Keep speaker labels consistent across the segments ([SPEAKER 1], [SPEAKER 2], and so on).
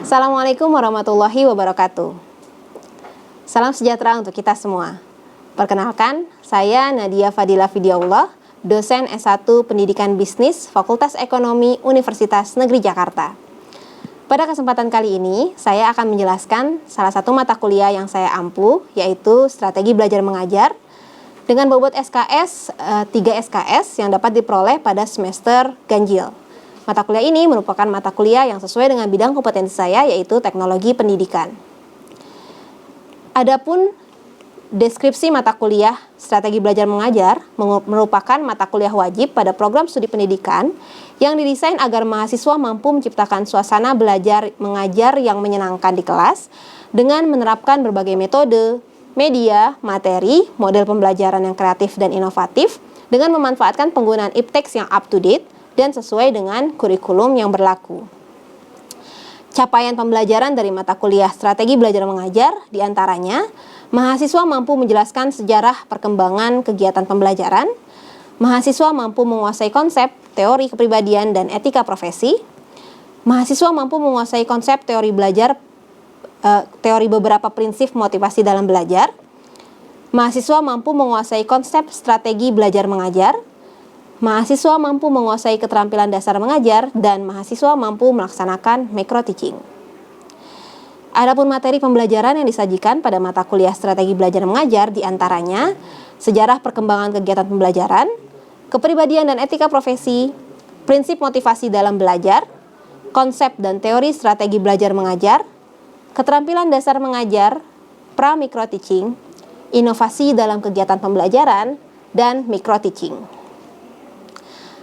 [SPEAKER 1] Assalamualaikum warahmatullahi wabarakatuh. Salam sejahtera untuk kita semua. Perkenalkan, saya Nadia Fadila Fidiaullah, dosen S1 Pendidikan Bisnis Fakultas Ekonomi Universitas Negeri Jakarta. Pada kesempatan kali ini, saya akan menjelaskan salah satu mata kuliah yang saya ampu, yaitu Strategi Belajar Mengajar, dengan bobot SKS 3 SKS yang dapat diperoleh pada semester ganjil. Mata kuliah ini merupakan mata kuliah yang sesuai dengan bidang kompetensi saya, yaitu teknologi pendidikan. Adapun deskripsi mata kuliah Strategi Belajar Mengajar merupakan mata kuliah wajib pada program studi pendidikan yang didesain agar mahasiswa mampu menciptakan suasana belajar mengajar yang menyenangkan di kelas dengan menerapkan berbagai metode, media, materi, model pembelajaran yang kreatif dan inovatif dengan memanfaatkan penggunaan ipteks yang up to date dan sesuai dengan kurikulum yang berlaku. Capaian pembelajaran dari mata kuliah Strategi Belajar Mengajar diantaranya, mahasiswa mampu menjelaskan sejarah perkembangan kegiatan pembelajaran, mahasiswa mampu menguasai konsep, teori kepribadian, dan etika profesi, mahasiswa mampu menguasai konsep teori belajar, teori beberapa prinsip motivasi dalam belajar, mahasiswa mampu menguasai konsep strategi belajar mengajar, mahasiswa mampu menguasai keterampilan dasar mengajar, dan mahasiswa mampu melaksanakan micro teaching. Adapun materi pembelajaran yang disajikan pada mata kuliah Strategi Belajar Mengajar diantaranya sejarah perkembangan kegiatan pembelajaran, kepribadian dan etika profesi, prinsip motivasi dalam belajar, konsep dan teori strategi belajar mengajar, keterampilan dasar mengajar, pra-micro teaching, inovasi dalam kegiatan pembelajaran, dan micro teaching.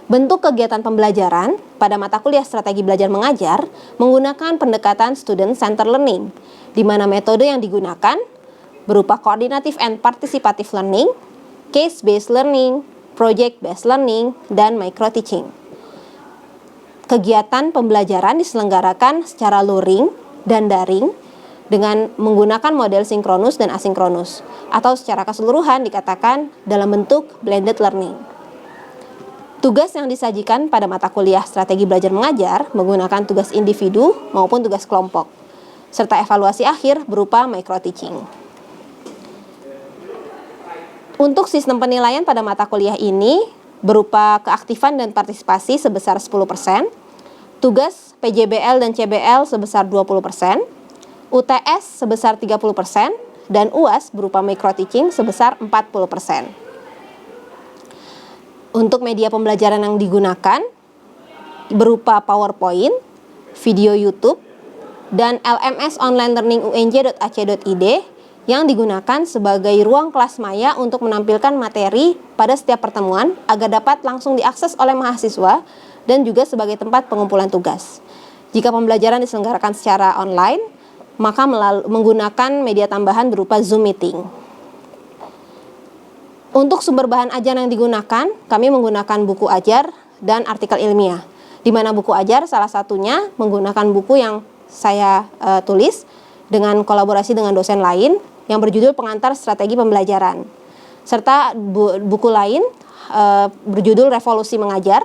[SPEAKER 1] Bentuk kegiatan pembelajaran pada mata kuliah Strategi Belajar Mengajar menggunakan pendekatan student-centered learning, di mana metode yang digunakan berupa coordinative and participative learning, case-based learning, project-based learning, dan micro-teaching. Kegiatan pembelajaran diselenggarakan secara luring dan daring dengan menggunakan model sinkronus dan asinkronus, atau secara keseluruhan dikatakan dalam bentuk blended learning. Tugas yang disajikan pada mata kuliah Strategi Belajar Mengajar menggunakan tugas individu maupun tugas kelompok, serta evaluasi akhir berupa micro-teaching. Untuk sistem penilaian pada mata kuliah ini berupa keaktifan dan partisipasi sebesar 10%, tugas PJBL dan CBL sebesar 20%, UTS sebesar 30%, dan UAS berupa micro-teaching sebesar 40%. Untuk media pembelajaran yang digunakan berupa PowerPoint, video YouTube, dan LMS online learning unj.ac.id yang digunakan sebagai ruang kelas maya untuk menampilkan materi pada setiap pertemuan agar dapat langsung diakses oleh mahasiswa dan juga sebagai tempat pengumpulan tugas. Jika pembelajaran diselenggarakan secara online, maka menggunakan media tambahan berupa Zoom Meeting. Untuk sumber bahan ajar yang digunakan, kami menggunakan buku ajar dan artikel ilmiah. Di mana buku ajar salah satunya menggunakan buku yang saya tulis dengan kolaborasi dengan dosen lain yang berjudul Pengantar Strategi Pembelajaran. Serta buku lain berjudul Revolusi Mengajar,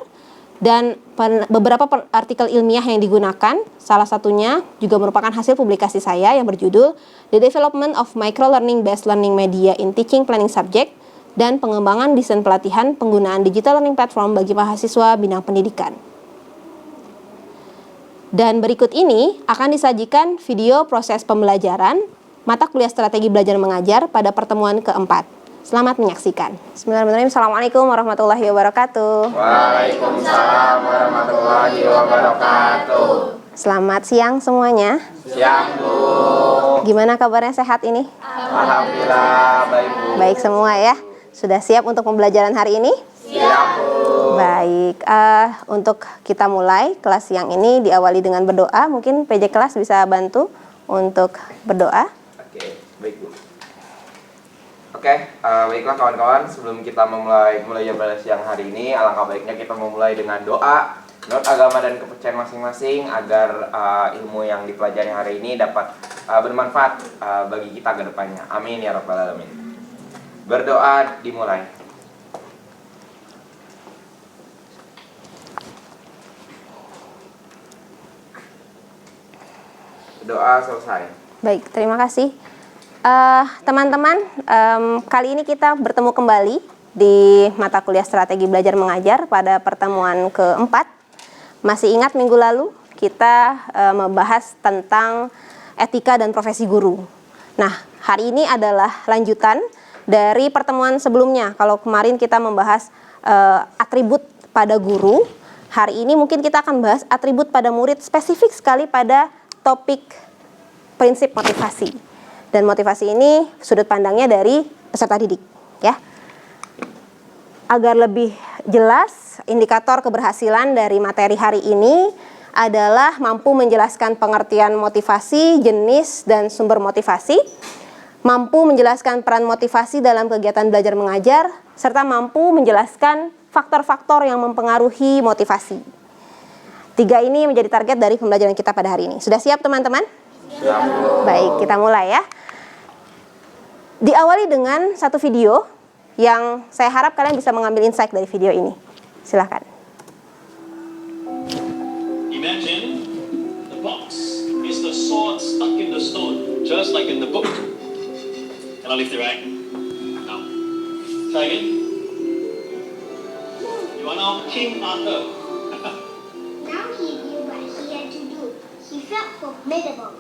[SPEAKER 1] dan beberapa artikel ilmiah yang digunakan, salah satunya juga merupakan hasil publikasi saya yang berjudul The Development of Micro-Learning Based Learning Media in Teaching Planning Subject, dan pengembangan desain pelatihan penggunaan digital learning platform bagi mahasiswa bidang pendidikan. Dan berikut ini akan disajikan video proses pembelajaran mata kuliah Strategi Belajar Mengajar pada pertemuan keempat. Selamat menyaksikan. Bismillahirrahmanirrahim. Assalamualaikum warahmatullahi wabarakatuh.
[SPEAKER 2] Waalaikumsalam warahmatullahi wabarakatuh.
[SPEAKER 1] Selamat siang semuanya.
[SPEAKER 2] Siang, Bu.
[SPEAKER 1] Gimana kabarnya, sehat ini?
[SPEAKER 2] Alhamdulillah, baik, Bu.
[SPEAKER 1] Baik semua ya. Sudah siap untuk pembelajaran hari ini?
[SPEAKER 2] Siap, Bu.
[SPEAKER 1] Baik, untuk kita mulai kelas siang ini diawali dengan berdoa. Mungkin PJ kelas bisa bantu untuk berdoa.
[SPEAKER 2] Oke, baik, Bu. Baiklah kawan-kawan, sebelum kita memulai pada siang hari ini, alangkah baiknya kita memulai dengan doa menurut agama dan kepercayaan masing-masing agar ilmu yang dipelajari hari ini dapat bermanfaat bagi kita ke depannya. Amin ya rabbal alamin. Berdoa dimulai. doa selesai.
[SPEAKER 1] Baik, terima kasih. Teman-teman, kali ini kita bertemu kembali di mata kuliah Strategi Belajar Mengajar pada pertemuan keempat. Masih ingat minggu lalu kita membahas tentang etika dan profesi guru. Nah, hari ini adalah lanjutan dari pertemuan sebelumnya. Kalau kemarin kita membahas atribut pada guru, hari ini mungkin kita akan bahas atribut pada murid, spesifik sekali pada topik prinsip motivasi. Dan motivasi ini sudut pandangnya dari peserta didik, ya. Agar lebih jelas, indikator keberhasilan dari materi hari ini adalah mampu menjelaskan pengertian motivasi, jenis dan sumber motivasi, mampu menjelaskan peran motivasi dalam kegiatan belajar mengajar, serta mampu menjelaskan faktor-faktor yang mempengaruhi motivasi. 3 ini menjadi target dari pembelajaran kita pada hari ini. Sudah siap teman-teman?
[SPEAKER 2] Siap.
[SPEAKER 1] Baik, kita mulai ya. Diawali dengan satu video yang saya harap kalian bisa mengambil insight dari video ini. Silahkan.
[SPEAKER 3] Imagine the box is the sword stuck in the stone, just like in the book. Can I lift it right? Now. Try again. You are now King Arthur.
[SPEAKER 4] Now he knew what he had to do. He felt formidable.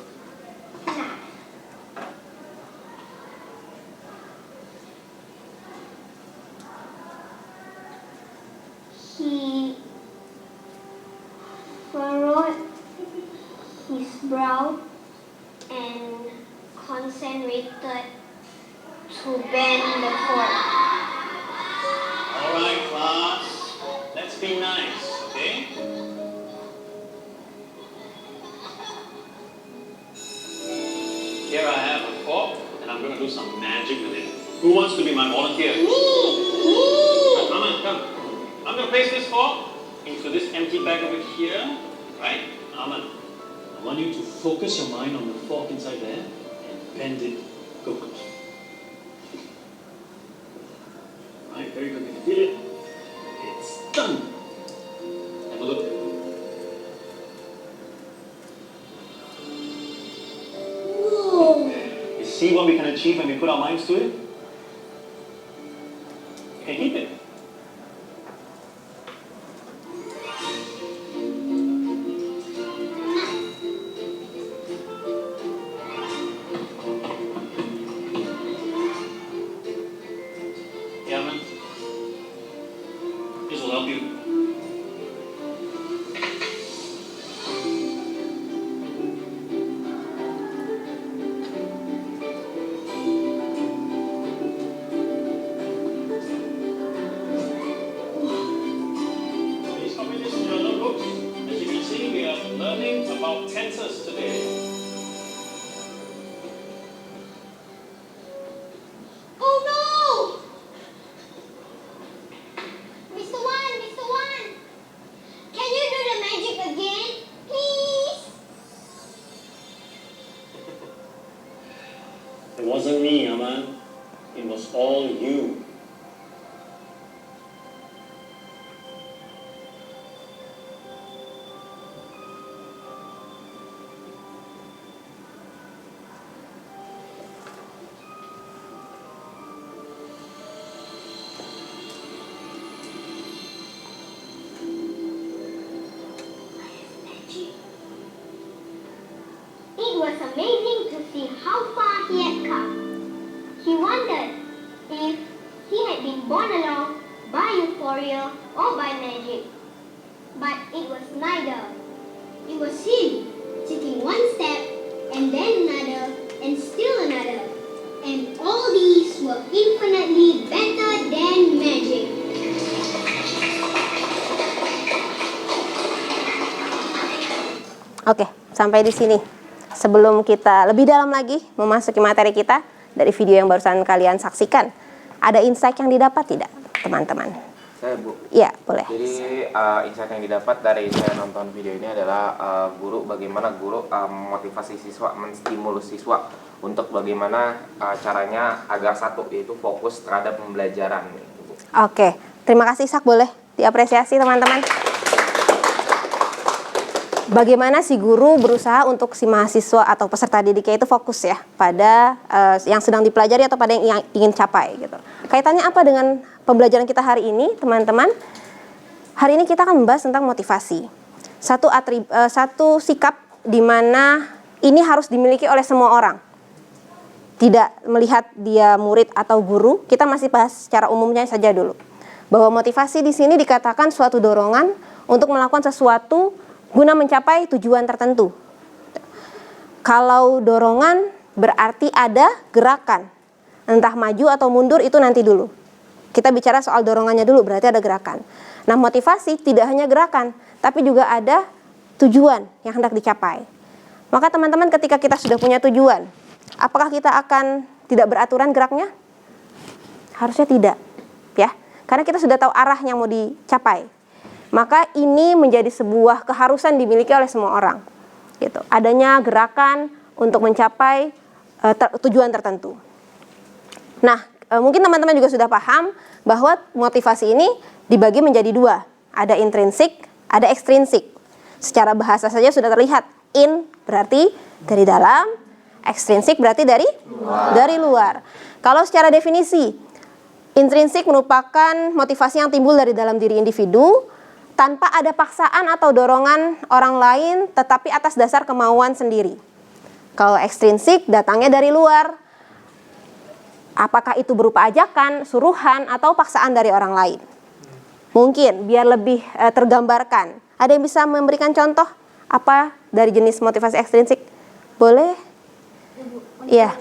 [SPEAKER 4] Nah. He furrowed his brow and concentrated to bend the sword.
[SPEAKER 3] All right, class. Let's be nice, okay? Here I have a fork, and I'm going to do some magic with it. Who wants to be my volunteer?
[SPEAKER 4] Me!
[SPEAKER 3] Aman, come. I'm going to place this fork into this empty bag over here, right? Aman, I want you to focus your mind on the fork inside there and bend it. Go. Right, very good. If you did it, it's done. Have a look.
[SPEAKER 4] Whoa!
[SPEAKER 3] You see what we can achieve when we put our minds to it? You can keep it. Yeah, man. This will help you. Please copy this in your notebooks. As you can see, we are learning about tenses today.
[SPEAKER 4] Oh no! Mr. Wan, can you do the magic again, please?
[SPEAKER 3] It wasn't me, Aman. It was all you.
[SPEAKER 4] It was amazing to see how far he had come. He wondered if he had been born along by euphoria or by magic. But it was neither. It was him taking one step and then another and still another. And all these were infinitely better than magic.
[SPEAKER 1] Oke, sampai di sini. Sebelum kita lebih dalam lagi memasuki materi kita dari video yang barusan kalian saksikan, ada insight yang didapat tidak, teman-teman?
[SPEAKER 2] Saya Bu.
[SPEAKER 1] Iya, boleh.
[SPEAKER 2] Jadi insight yang didapat dari saya nonton video ini adalah bagaimana guru motivasi siswa, menstimulus siswa untuk bagaimana caranya agar satu, yaitu fokus terhadap pembelajaran. Gitu, Bu.
[SPEAKER 1] Oke, terima kasih Isak, boleh diapresiasi teman-teman. bagaimana si guru berusaha untuk si mahasiswa atau peserta didiknya itu fokus ya pada yang sedang dipelajari atau pada yang ingin capai gitu. Kaitannya apa dengan pembelajaran kita hari ini, teman-teman? Hari ini kita akan membahas tentang motivasi. Satu sikap di mana ini harus dimiliki oleh semua orang. Tidak melihat dia murid atau guru, kita masih bahas secara umumnya saja dulu. Bahwa motivasi di sini dikatakan suatu dorongan untuk melakukan sesuatu guna mencapai tujuan tertentu. Kalau dorongan berarti ada gerakan. Entah maju atau mundur itu nanti dulu. Kita bicara soal dorongannya dulu, berarti ada gerakan. Nah, motivasi tidak hanya gerakan, tapi juga ada tujuan yang hendak dicapai. Maka teman-teman, ketika kita sudah punya tujuan, apakah kita akan tidak beraturan geraknya? Harusnya tidak, ya. Karena kita sudah tahu arah yang mau dicapai. Maka ini menjadi sebuah keharusan dimiliki oleh semua orang. Gitu. Adanya gerakan untuk mencapai tujuan tertentu. Nah, mungkin teman-teman juga sudah paham bahwa motivasi ini dibagi menjadi dua. Ada intrinsik, ada ekstrinsik. Secara bahasa saja sudah terlihat. In berarti dari dalam, ekstrinsik berarti dari luar. Kalau secara definisi, intrinsik merupakan motivasi yang timbul dari dalam diri individu tanpa ada paksaan atau dorongan orang lain, tetapi atas dasar kemauan sendiri. Kalau ekstrinsik datangnya dari luar, apakah itu berupa ajakan, suruhan, atau paksaan dari orang lain. Mungkin biar lebih tergambarkan, ada yang bisa memberikan contoh apa dari jenis motivasi ekstrinsik? Boleh? Iya.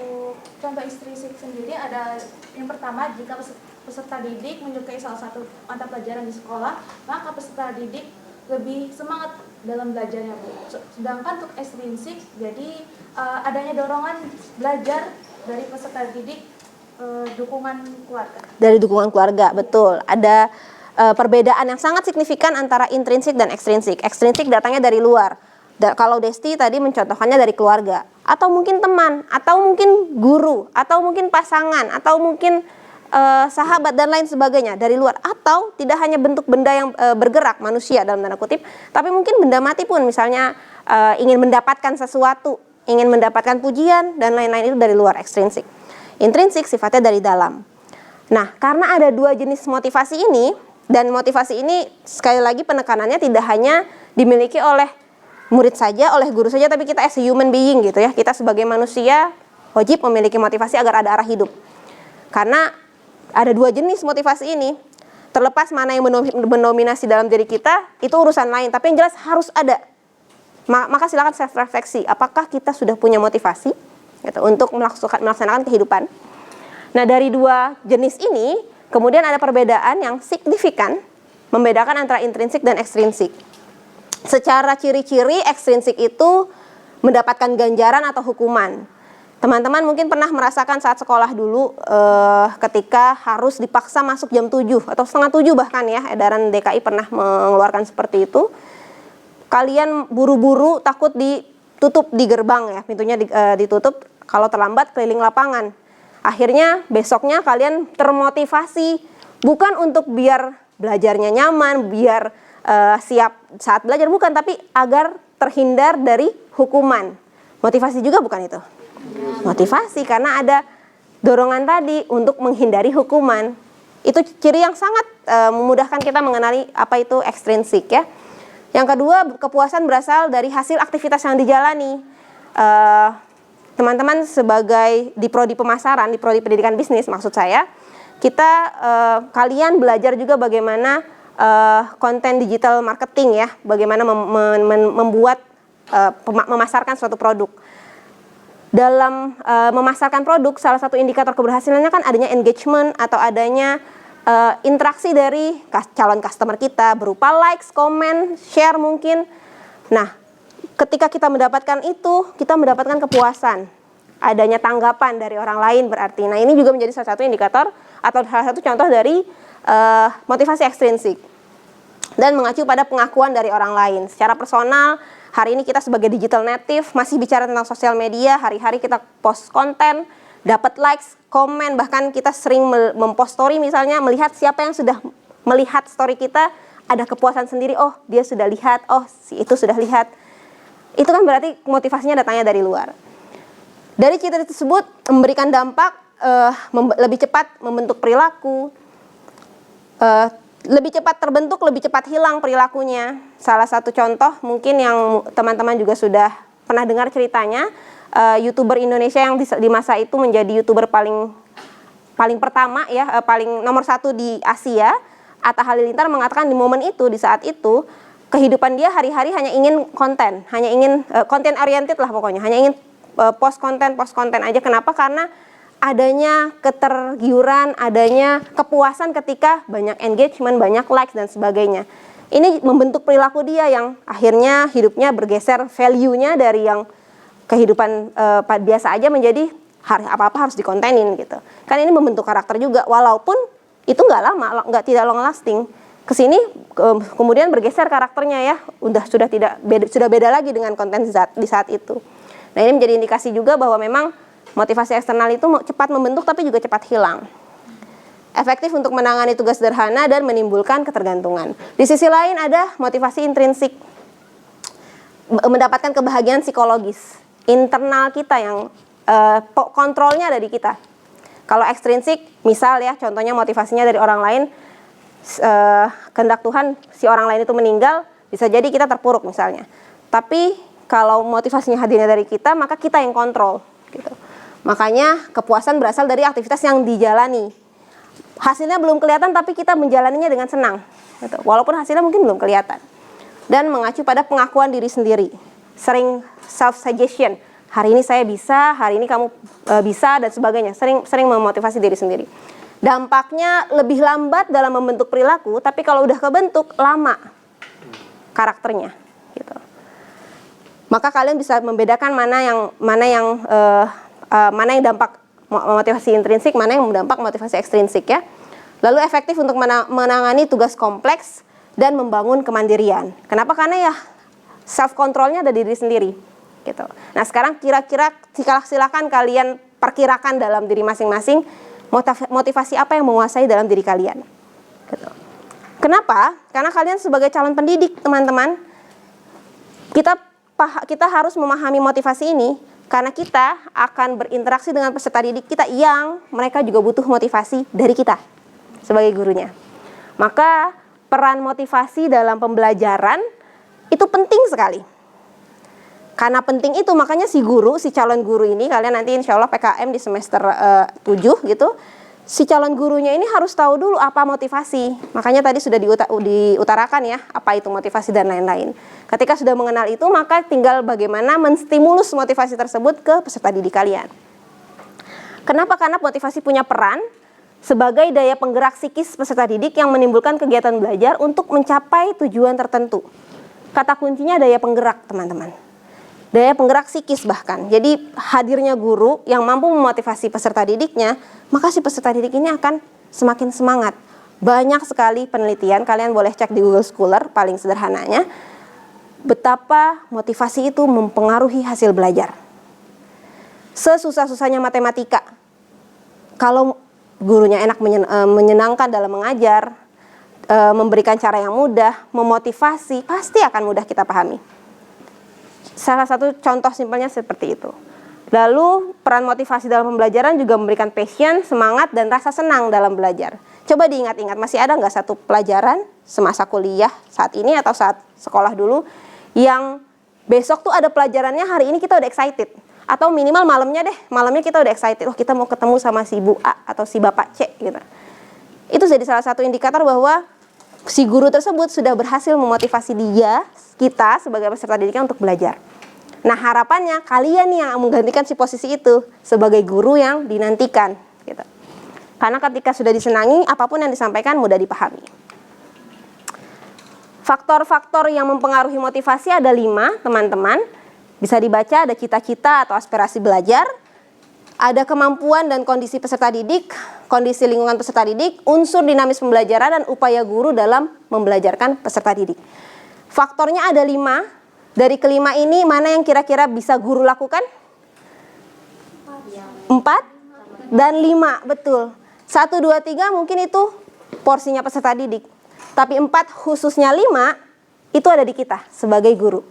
[SPEAKER 5] Contoh ekstrinsik sendiri ada yang pertama, jika peserta didik menyukai salah satu mata pelajaran di sekolah, maka peserta didik lebih semangat dalam belajarnya, Bu. Sedangkan untuk ekstrinsik, jadi adanya dorongan belajar dari peserta didik, dukungan keluarga. Dari
[SPEAKER 1] dukungan keluarga, betul. Ada perbedaan yang sangat signifikan antara intrinsik dan ekstrinsik. Ekstrinsik datangnya dari luar. Kalau Desti tadi mencontohkannya dari keluarga, atau mungkin teman, atau mungkin guru, atau mungkin pasangan, atau mungkin sahabat dan lain sebagainya dari luar. Atau tidak hanya bentuk benda yang bergerak, manusia dalam tanda kutip, tapi mungkin benda mati pun, misalnya ingin mendapatkan sesuatu, ingin mendapatkan pujian dan lain-lain, itu dari luar, ekstrinsik. Intrinsik sifatnya dari dalam. Nah, karena ada dua jenis motivasi ini, dan motivasi ini sekali lagi penekanannya tidak hanya dimiliki oleh murid saja, oleh guru saja, tapi kita as a human being gitu ya. Kita sebagai manusia wajib memiliki motivasi agar ada arah hidup. Karena ada dua jenis motivasi ini. Terlepas mana yang mendominasi dalam diri kita, itu urusan lain. Tapi yang jelas harus ada. Maka silakan self refleksi. Apakah kita sudah punya motivasi gitu, untuk melaksanakan kehidupan? Nah, dari dua jenis ini, kemudian ada perbedaan yang signifikan membedakan antara intrinsik dan ekstrinsik. Secara ciri-ciri, ekstrinsik itu mendapatkan ganjaran atau hukuman. Teman-teman mungkin pernah merasakan saat sekolah dulu ketika harus dipaksa masuk jam 7 atau setengah 7 bahkan ya, edaran DKI pernah mengeluarkan seperti itu. Kalian buru-buru takut ditutup di gerbang ya, pintunya ditutup, kalau terlambat keliling lapangan. Akhirnya besoknya kalian termotivasi bukan untuk biar belajarnya nyaman, biar siap saat belajar, bukan, tapi agar terhindar dari hukuman. Motivasi juga bukan itu? Motivasi karena ada dorongan tadi untuk menghindari hukuman. Itu ciri yang sangat memudahkan kita mengenali apa itu ekstrinsik ya. Yang kedua, kepuasan berasal dari hasil aktivitas yang dijalani. Teman-teman sebagai di prodi pemasaran, di prodi pendidikan bisnis maksud saya, kita kalian belajar juga bagaimana konten digital marketing ya, bagaimana membuat memasarkan suatu produk. Dalam memasarkan produk, salah satu indikator keberhasilannya kan adanya engagement atau adanya interaksi dari calon customer kita berupa likes, komen, share mungkin. Nah, ketika kita mendapatkan itu, kita mendapatkan kepuasan. Adanya tanggapan dari orang lain berarti. Nah, ini juga menjadi salah satu indikator atau salah satu contoh dari motivasi ekstrinsik. Dan mengacu pada pengakuan dari orang lain. Secara personal, hari ini kita sebagai digital native masih bicara tentang sosial media, hari-hari kita post konten, dapat likes, komen, bahkan kita sering mempost story misalnya, melihat siapa yang sudah melihat story kita, ada kepuasan sendiri, oh dia sudah lihat, oh si itu sudah lihat. Itu kan berarti motivasinya datangnya dari luar. Dari ciri tersebut memberikan dampak lebih cepat membentuk perilaku, lebih cepat terbentuk, lebih cepat hilang perilakunya. Salah satu contoh mungkin yang teman-teman juga sudah pernah dengar ceritanya, YouTuber Indonesia yang di masa itu menjadi YouTuber paling pertama ya, paling nomor 1 di Asia, Atta Halilintar mengatakan di momen itu, di saat itu, kehidupan dia hari-hari hanya ingin konten, hanya ingin konten oriented lah pokoknya, hanya ingin post konten aja. Kenapa? Karena adanya ketergiuran, adanya kepuasan ketika banyak engagement, banyak likes dan sebagainya. Ini membentuk perilaku dia yang akhirnya hidupnya bergeser value-nya dari yang kehidupan biasa aja menjadi apa-apa harus dikontenin gitu. Kan ini membentuk karakter juga, walaupun itu nggak lama, tidak long lasting. Kesini kemudian bergeser karakternya ya, sudah beda lagi dengan konten di saat itu. Nah ini menjadi indikasi juga bahwa memang motivasi eksternal itu cepat membentuk tapi juga cepat hilang. Efektif untuk menangani tugas sederhana dan menimbulkan ketergantungan. Di sisi lain ada motivasi intrinsik, mendapatkan kebahagiaan psikologis internal kita yang kontrolnya ada di kita. Kalau ekstrinsik, misal ya contohnya motivasinya dari orang lain, kehendak Tuhan si orang lain itu meninggal, bisa jadi kita terpuruk misalnya. Tapi kalau motivasinya hadirnya dari kita, maka kita yang kontrol gitu. Makanya kepuasan berasal dari aktivitas yang dijalani. Hasilnya belum kelihatan tapi kita menjalaninya dengan senang gitu. Walaupun hasilnya mungkin belum kelihatan. Dan mengacu pada pengakuan diri sendiri. Sering self-suggestion. Hari ini saya bisa, hari ini kamu bisa dan sebagainya. Sering memotivasi diri sendiri. Dampaknya lebih lambat dalam membentuk perilaku, tapi kalau udah kebentuk lama karakternya gitu. Maka kalian bisa membedakan mana yang dampak motivasi intrinsik, mana yang dampak motivasi ekstrinsik ya. Lalu efektif untuk menangani tugas kompleks dan membangun kemandirian. Kenapa? Karena ya self controlnya ada di diri sendiri gitu. Nah sekarang kira-kira silakan kalian perkirakan dalam diri masing-masing motivasi apa yang menguasai dalam diri kalian gitu. Kenapa? Karena kalian sebagai calon pendidik teman-teman, kita harus memahami motivasi ini karena kita akan berinteraksi dengan peserta didik kita yang mereka juga butuh motivasi dari kita sebagai gurunya. Maka peran motivasi dalam pembelajaran itu penting sekali. Karena penting itu makanya si calon guru ini, kalian nanti insya Allah PKM di semester 7 gitu, si calon gurunya ini harus tahu dulu apa motivasi. Makanya tadi sudah diutarakan ya, apa itu motivasi dan lain-lain. Ketika sudah mengenal itu, maka tinggal bagaimana menstimulus motivasi tersebut ke peserta didik kalian. Kenapa? Karena motivasi punya peran sebagai daya penggerak psikis peserta didik yang menimbulkan kegiatan belajar untuk mencapai tujuan tertentu. Kata kuncinya daya penggerak, teman-teman. Daya penggerak psikis bahkan. Jadi hadirnya guru yang mampu memotivasi peserta didiknya, maka si peserta didik ini akan semakin semangat. Banyak sekali penelitian, kalian boleh cek di Google Scholar paling sederhananya, betapa motivasi itu mempengaruhi hasil belajar. Sesusah-susahnya matematika, kalau gurunya enak menyenangkan dalam mengajar, memberikan cara yang mudah, memotivasi, pasti akan mudah kita pahami. Salah satu contoh simpelnya seperti itu. Lalu peran motivasi dalam pembelajaran juga memberikan passion, semangat, dan rasa senang dalam belajar. Coba diingat-ingat, masih ada nggak satu pelajaran semasa kuliah saat ini atau saat sekolah dulu yang besok tuh ada pelajarannya, hari ini kita udah excited. Atau minimal malamnya kita udah excited. Oh kita mau ketemu sama si Bu A atau si Bapak C gitu. Itu jadi salah satu indikator bahwa si guru tersebut sudah berhasil memotivasi kita sebagai peserta didiknya untuk belajar. Nah harapannya kalian yang menggantikan si posisi itu sebagai guru yang dinantikan gitu. Karena ketika sudah disenangi, apapun yang disampaikan mudah dipahami. Faktor-faktor yang mempengaruhi motivasi ada 5 teman-teman. Bisa dibaca, ada cita-cita atau aspirasi belajar, ada kemampuan dan kondisi peserta didik, kondisi lingkungan peserta didik, unsur dinamis pembelajaran, dan upaya guru dalam membelajarkan peserta didik. Faktornya ada 5. Dari kelima ini mana yang kira-kira bisa guru lakukan? 4 dan 5, betul. 1, 2, 3 mungkin itu porsinya peserta didik. Tapi 4 khususnya 5 itu ada di kita sebagai guru.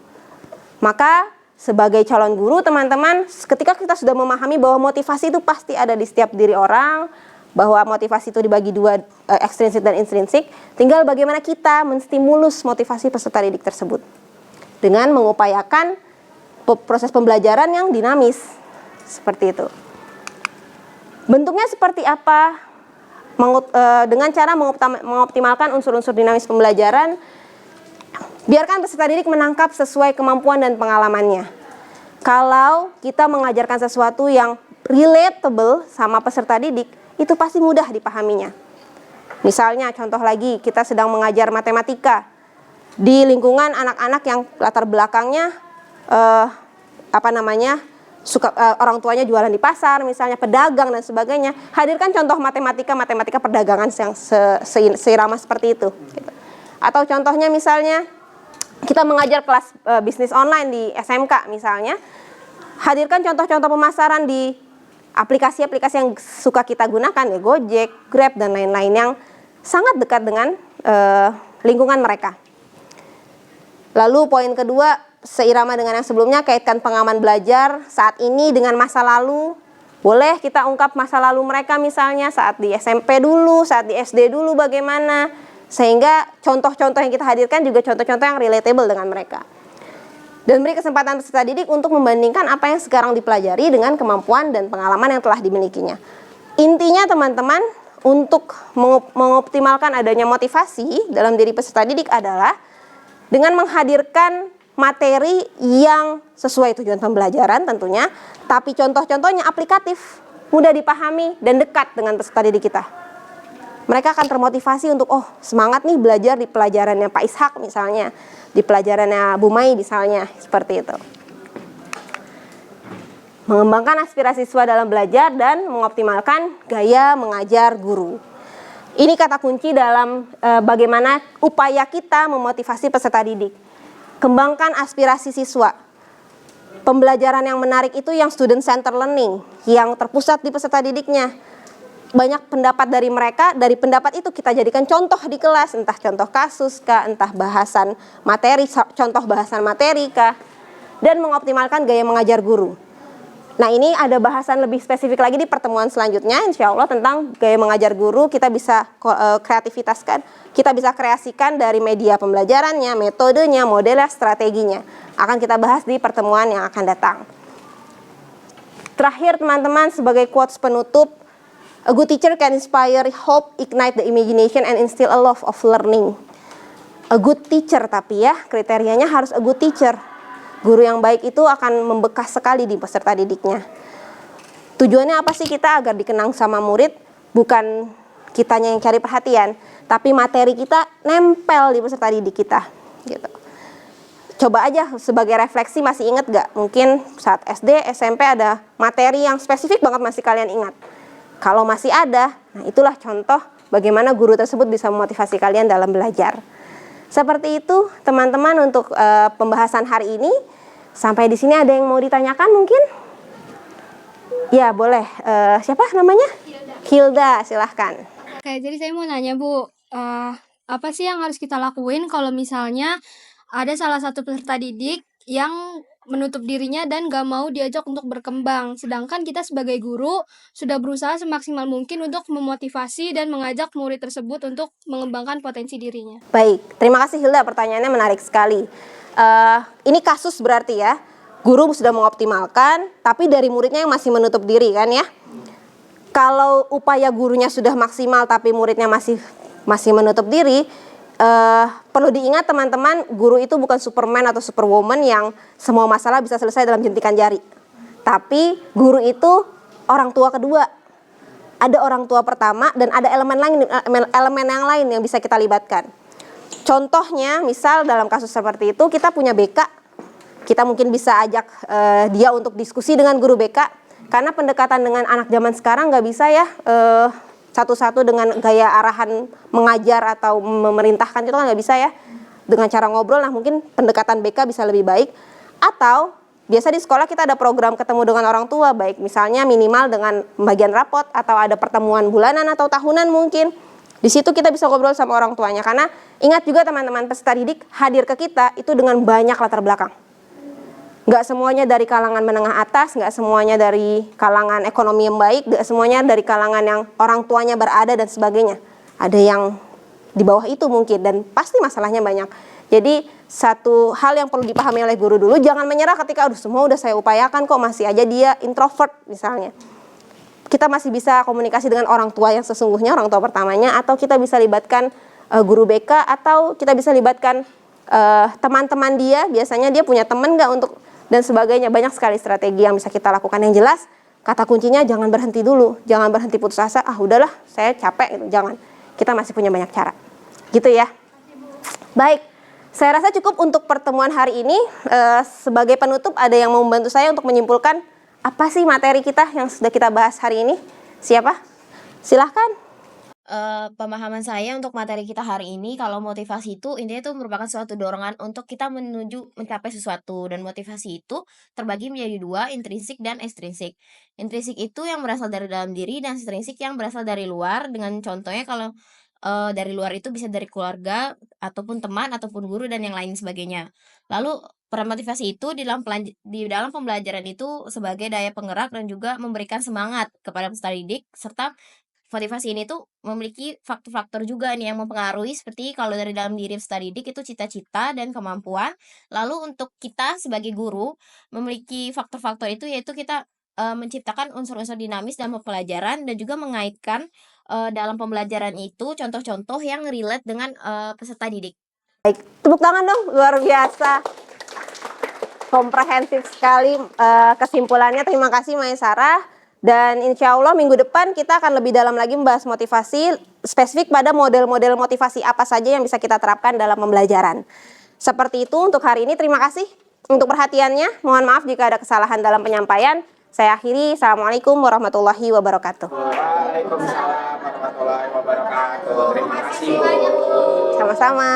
[SPEAKER 1] Maka sebagai calon guru, teman-teman, ketika kita sudah memahami bahwa motivasi itu pasti ada di setiap diri orang, bahwa motivasi itu dibagi dua, ekstrinsik dan intrinsik, tinggal bagaimana kita menstimulus motivasi peserta didik tersebut dengan mengupayakan proses pembelajaran yang dinamis, seperti itu. Bentuknya seperti apa? Dengan cara mengoptimalkan unsur-unsur dinamis pembelajaran, biarkan peserta didik menangkap sesuai kemampuan dan pengalamannya. Kalau kita mengajarkan sesuatu yang relatable sama peserta didik, itu pasti mudah dipahaminya. Misalnya, contoh lagi, kita sedang mengajar matematika di lingkungan anak-anak yang latar belakangnya orang tuanya jualan di pasar, misalnya pedagang dan sebagainya. Hadirkan contoh matematika perdagangan yang seirama seperti itu. Atau contohnya misalnya kita mengajar kelas bisnis online di SMK misalnya, hadirkan contoh-contoh pemasaran di aplikasi-aplikasi yang suka kita gunakan, ya Gojek, Grab dan lain-lain yang sangat dekat dengan lingkungan mereka. Lalu poin kedua, seirama dengan yang sebelumnya, kaitkan pengalaman belajar saat ini dengan masa lalu. Boleh kita ungkap masa lalu mereka misalnya saat di SMP dulu, saat di SD dulu bagaimana, sehingga contoh-contoh yang kita hadirkan juga contoh-contoh yang relatable dengan mereka. Dan beri kesempatan peserta didik untuk membandingkan apa yang sekarang dipelajari dengan kemampuan dan pengalaman yang telah dimilikinya. Intinya teman-teman, untuk mengoptimalkan adanya motivasi dalam diri peserta didik adalah dengan menghadirkan materi yang sesuai tujuan pembelajaran tentunya, tapi contoh-contohnya aplikatif, mudah dipahami dan dekat dengan peserta didik kita. Mereka akan termotivasi untuk, oh semangat nih belajar di pelajarannya Pak Ishak misalnya, di pelajarannya Bu Mai misalnya, seperti itu. Mengembangkan aspirasi siswa dalam belajar dan mengoptimalkan gaya mengajar guru. Ini kata kunci dalam bagaimana upaya kita memotivasi peserta didik. Kembangkan aspirasi siswa. Pembelajaran yang menarik itu yang student center learning, yang terpusat di peserta didiknya. Banyak pendapat dari mereka, dari pendapat itu kita jadikan contoh di kelas, entah contoh kasus kah, entah bahasan materi, contoh bahasan materi kah, dan mengoptimalkan gaya mengajar guru. Nah, ini ada bahasan lebih spesifik lagi di pertemuan selanjutnya, insya Allah, tentang gaya mengajar guru. Kita bisa kreativitaskan, kita bisa kreasikan dari media pembelajarannya, metodenya, modelnya, strateginya. Akan kita bahas di pertemuan yang akan datang. Terakhir teman-teman, sebagai quotes penutup, a good teacher can inspire hope, ignite the imagination, and instill a love of learning. A good teacher, tapi ya, kriterianya harus a good teacher. Guru yang baik itu akan membekas sekali di peserta didiknya. Tujuannya apa sih kita? Agar dikenang sama murid, bukan kitanya yang cari perhatian, tapi materi kita nempel di peserta didik kita. Gitu. Coba aja sebagai refleksi, masih ingat gak? Mungkin saat SD, SMP ada materi yang spesifik banget masih kalian ingat. Kalau masih ada, nah itulah contoh bagaimana guru tersebut bisa memotivasi kalian dalam belajar. Seperti itu teman-teman untuk pembahasan hari ini. Sampai di sini ada yang mau ditanyakan mungkin? Ya boleh. Siapa namanya? Hilda, silahkan.
[SPEAKER 6] Oke, jadi saya mau nanya Bu, apa sih yang harus kita lakuin kalau misalnya ada salah satu peserta didik yang menutup dirinya dan gak mau diajak untuk berkembang, sedangkan kita sebagai guru sudah berusaha semaksimal mungkin untuk memotivasi dan mengajak murid tersebut untuk mengembangkan potensi dirinya.
[SPEAKER 1] Baik, terima kasih Hilda, pertanyaannya menarik sekali. Ini kasus berarti ya, guru sudah mengoptimalkan, tapi dari muridnya yang masih menutup diri kan ya. Kalau upaya gurunya sudah maksimal tapi muridnya masih menutup diri, perlu diingat teman-teman, guru itu bukan Superman atau Superwoman yang semua masalah bisa selesai dalam jentikan jari. Tapi guru itu orang tua kedua. Ada orang tua pertama dan ada elemen yang lain yang bisa kita libatkan. Contohnya, misal dalam kasus seperti itu kita punya BK, kita mungkin bisa ajak dia untuk diskusi dengan guru BK, karena pendekatan dengan anak zaman sekarang nggak bisa ya satu-satu dengan gaya arahan mengajar atau memerintahkan, itu kan nggak bisa ya. Dengan cara ngobrol, nah mungkin pendekatan BK bisa lebih baik. Atau biasa di sekolah kita ada program ketemu dengan orang tua, baik misalnya minimal dengan pembagian rapot atau ada pertemuan bulanan atau tahunan mungkin. Di situ kita bisa ngobrol sama orang tuanya, karena ingat juga teman-teman, peserta didik hadir ke kita itu dengan banyak latar belakang. Nggak semuanya dari kalangan menengah atas, nggak semuanya dari kalangan ekonomi yang baik, nggak semuanya dari kalangan yang orang tuanya berada dan sebagainya. Ada yang di bawah itu mungkin, dan pasti masalahnya banyak. Jadi satu hal yang perlu dipahami oleh guru dulu, jangan menyerah ketika aduh semua udah saya upayakan kok masih aja dia introvert misalnya. Kita masih bisa komunikasi dengan orang tua yang sesungguhnya, orang tua pertamanya, atau kita bisa libatkan guru BK, atau kita bisa libatkan teman-teman dia, biasanya dia punya teman nggak untuk, dan sebagainya. Banyak sekali strategi yang bisa kita lakukan. Yang jelas kata kuncinya jangan berhenti dulu, jangan berhenti putus asa, udahlah saya capek gitu, jangan. Kita masih punya banyak cara gitu ya. Baik, saya rasa cukup untuk pertemuan hari ini. Sebagai penutup, ada yang mau membantu saya untuk menyimpulkan apa sih materi kita yang sudah kita bahas hari ini? Siapa? Silahkan.
[SPEAKER 7] Pemahaman saya untuk materi kita hari ini, kalau motivasi itu intinya itu merupakan suatu dorongan untuk kita menuju mencapai sesuatu, dan motivasi itu terbagi menjadi dua, intrinsik dan ekstrinsik. Intrinsik itu yang berasal dari dalam diri, dan ekstrinsik yang berasal dari luar. Dengan contohnya kalau dari luar itu bisa dari keluarga ataupun teman ataupun guru dan yang lain sebagainya. Lalu peran motivasi itu di dalam pembelajaran itu sebagai daya penggerak dan juga memberikan semangat kepada peserta didik, serta motivasi ini tuh memiliki faktor-faktor juga nih yang mempengaruhi, seperti kalau dari dalam diri peserta didik itu cita-cita dan kemampuan. Lalu untuk kita sebagai guru memiliki faktor-faktor itu, yaitu kita menciptakan unsur-unsur dinamis dalam pembelajaran dan juga mengaitkan dalam pembelajaran itu contoh-contoh yang relate dengan peserta didik.
[SPEAKER 1] Baik, tepuk tangan dong, luar biasa. Komprehensif sekali kesimpulannya. Terima kasih Maesara. Dan insya Allah minggu depan kita akan lebih dalam lagi membahas motivasi, spesifik pada model-model motivasi apa saja yang bisa kita terapkan dalam pembelajaran. Seperti itu untuk hari ini. Terima kasih untuk perhatiannya. Mohon maaf jika ada kesalahan dalam penyampaian. Saya akhiri. Assalamualaikum warahmatullahi wabarakatuh.
[SPEAKER 2] Waalaikumsalam warahmatullahi wabarakatuh. Terima kasih.
[SPEAKER 1] Sama-sama.